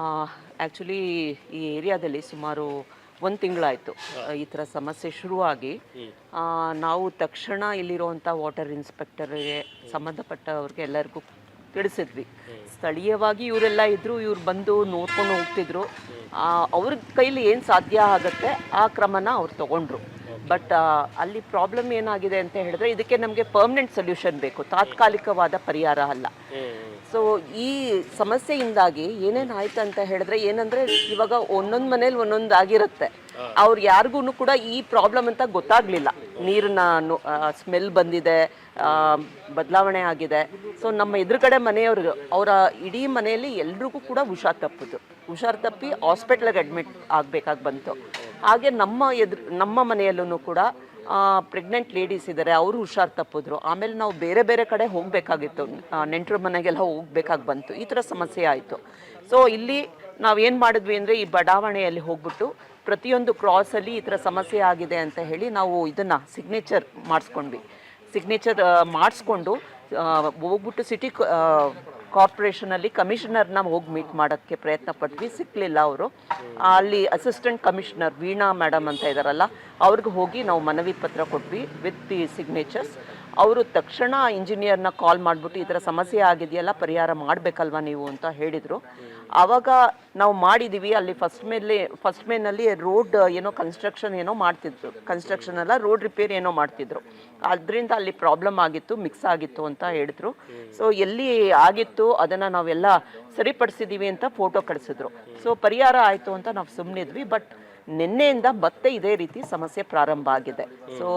Actually ಈ ಏರಿಯಾದಲ್ಲಿ ಸುಮಾರು ಒಂದು ತಿಂಗಳಾಯಿತು ಈ ಥರ ಸಮಸ್ಯೆ ಶುರುವಾಗಿ. ನಾವು ತಕ್ಷಣ ಇಲ್ಲಿರುವಂಥ ವಾಟರ್ ಇನ್ಸ್ಪೆಕ್ಟರ್ಗೆ ಸಂಬಂಧಪಟ್ಟವ್ರಿಗೆ ಎಲ್ಲರಿಗೂ ತಿಳಿಸಿದ್ವಿ. ಸ್ಥಳೀಯವಾಗಿ ಇವರೆಲ್ಲ ಇದ್ದರು, ಇವ್ರು ಬಂದು ನೋಡ್ಕೊಂಡು ಹೋಗ್ತಿದ್ರು. ಅವ್ರ ಕೈಲಿ ಏನು ಸಾಧ್ಯ ಆಗುತ್ತೆ ಆ ಕ್ರಮನ ಅವ್ರು ತೊಗೊಂಡ್ರು. ಬಟ್ ಅಲ್ಲಿ ಪ್ರಾಬ್ಲಮ್ ಏನಾಗಿದೆ ಅಂತ ಹೇಳಿದ್ರೆ, ಇದಕ್ಕೆ ನಮಗೆ ಪರ್ಮನೆಂಟ್ ಸೊಲ್ಯೂಷನ್ ಬೇಕು, ತಾತ್ಕಾಲಿಕವಾದ ಪರಿಹಾರ ಅಲ್ಲ. ಸೊ ಈ ಸಮಸ್ಯೆಯಿಂದಾಗಿ ಏನೇನು ಆಯ್ತು ಅಂತ ಹೇಳಿದ್ರೆ, ಏನಂದರೆ ಇವಾಗ ಒಂದೊಂದು ಮನೇಲಿ ಒಂದೊಂದು ಆಗಿರುತ್ತೆ. ಅವ್ರು ಯಾರಿಗೂ ಕೂಡ ಈ ಪ್ರಾಬ್ಲಮ್ ಅಂತ ಗೊತ್ತಾಗಲಿಲ್ಲ. ನೀರಿನ ಸ್ಮೆಲ್ ಬಂದಿದೆ, ಬದಲಾವಣೆ ಆಗಿದೆ. ಸೊ ನಮ್ಮ ಎದುರುಗಡೆ ಮನೆಯವ್ರಿಗೆ, ಅವರ ಇಡೀ ಮನೆಯಲ್ಲಿ ಎಲ್ರಿಗೂ ಕೂಡ ಹುಷಾರು ತಪ್ಪಿ ಹಾಸ್ಪಿಟ್ಲಿಗೆ ಅಡ್ಮಿಟ್ ಆಗಬೇಕಾಗಿ ಬಂತು. ಹಾಗೆ ನಮ್ಮ ಮನೆಯಲ್ಲೂ ಕೂಡ ಪ್ರೆಗ್ನೆಂಟ್ ಲೇಡೀಸ್ ಇದ್ದಾರೆ, ಅವರು ಹುಷಾರು ತಪ್ಪಿದ್ರು. ಆಮೇಲೆ ನಾವು ಬೇರೆ ಬೇರೆ ಕಡೆ ಹೋಗಬೇಕಾಗಿತ್ತು, ನೆಂಟರ ಮನೆಗೆಲ್ಲ ಹೋಗ್ಬೇಕಾಗಿ ಬಂತು. ಈ ಥರ ಸಮಸ್ಯೆ ಆಯಿತು. ಸೊ ಇಲ್ಲಿ ನಾವೇನು ಮಾಡಿದ್ವಿ ಅಂದರೆ, ಈ ಬಡಾವಣೆಯಲ್ಲಿ ಹೋಗ್ಬಿಟ್ಟು ಪ್ರತಿಯೊಂದು ಕ್ರಾಸಲ್ಲಿ ಈ ಥರ ಸಮಸ್ಯೆ ಆಗಿದೆ ಅಂತ ಹೇಳಿ ನಾವು ಇದನ್ನು ಸಿಗ್ನೇಚರ್ ಮಾಡಿಸ್ಕೊಂಡು ಹೋಗ್ಬಿಟ್ಟು ಸಿಟಿ ಕಾರ್ಪೊರೇಷನಲ್ಲಿ ಕಮಿಷನರ್ನ ಹೋಗಿ ಮೀಟ್ ಮಾಡೋಕ್ಕೆ ಪ್ರಯತ್ನ ಪಟ್ವಿ. ಸಿಕ್ಕಲಿಲ್ಲ ಅವರು. ಅಲ್ಲಿ ಅಸಿಸ್ಟೆಂಟ್ ಕಮಿಷನರ್ ವೀಣಾ ಮೇಡಮ್ ಅಂತ ಇದ್ದಾರಲ್ಲ, ಅವ್ರಿಗೆ ಹೋಗಿ ನಾವು ಮನವಿ ಪತ್ರ ಕೊಟ್ವಿ ವಿತ್ ದಿ ಸಿಗ್ನೇಚರ್ಸ್. ಅವರು ತಕ್ಷಣ ಇಂಜಿನಿಯರ್ನ ಕಾಲ್ ಮಾಡಿಬಿಟ್ಟು, ಈ ಥರ ಸಮಸ್ಯೆ ಆಗಿದೆಯಲ್ಲ, ಪರಿಹಾರ ಮಾಡಬೇಕಲ್ವ ನೀವು ಅಂತ ಹೇಳಿದರು. ಆವಾಗ ನಾವು ಮಾಡಿದ್ದೀವಿ. ಅಲ್ಲಿ ಫಸ್ಟ್ ಮೇನಲ್ಲಿ ರೋಡ್ ಏನೋ ಕನ್ಸ್ಟ್ರಕ್ಷನ್ ಅಲ್ಲ, ರೋಡ್ ರಿಪೇರಿ ಏನೋ ಮಾಡ್ತಿದ್ರು. ಅದರಿಂದ ಅಲ್ಲಿ ಪ್ರಾಬ್ಲಮ್ ಆಗಿತ್ತು, ಮಿಕ್ಸ್ ಆಗಿತ್ತು ಅಂತ ಹೇಳಿದ್ರು. ಸೊ ಎಲ್ಲಿ ಆಗಿತ್ತು ಅದನ್ನು ನಾವೆಲ್ಲ ಸರಿಪಡಿಸಿದ್ದೀವಿ ಅಂತ ಫೋಟೋ ಕಳಿಸಿದ್ರು. ಸೊ ಪರಿಹಾರ ಆಯಿತು ಅಂತ ನಾವು ಸುಮ್ಮನಿದ್ವಿ. ಬಟ್ ನಿನ್ನೆಯಿಂದ ಮತ್ತೆ ಇದೇ ರೀತಿ ಸಮಸ್ಯೆ ಪ್ರಾರಂಭ ಆಗಿದೆ. ಸೊ